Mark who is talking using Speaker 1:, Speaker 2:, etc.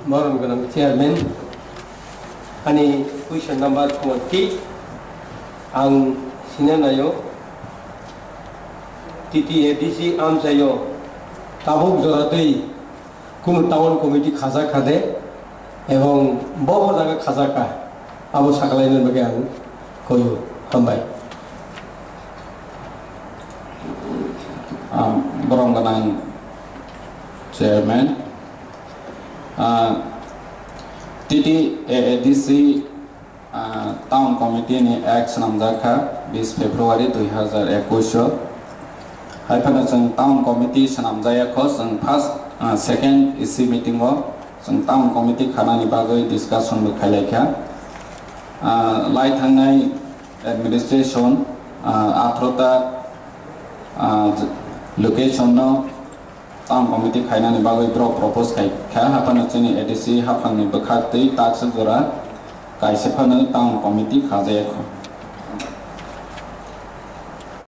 Speaker 1: Moron Ganam Chairman, Ani question number 20, Ang Sinanayo, TTADC Amsayo, Tabuk Zoratui, Kun Town Committee Kazakade, এবং বড় জায়গা খাজাকা আবু সাকালাইনের বাগে আমি কইও হামবাই
Speaker 2: বরং গানাং চেয়ারম্যান TTADC টাউন কমিটিनि एक्ट नामजाखा 20 फेब्रुवारि 2021 हाइफानो जों टाउन कमिटि नामजायाखौ जों फार्स्ट सेकेंड इसि मिटिंआव जों टाउन कमिटि खानानि बागै डिसकाशनबो खालायखा लाइ थांनाय एडमिनिस्ट्रेशन 18टा लोकेशन टाउन कमिटि खायनानि बागै ब्र प्रपोज खायखा हाफानो जोंनि एडिसि हाफांनि बखातै टाक्स जरा गायसेफानो टाउन कमिटि खाजायाखौ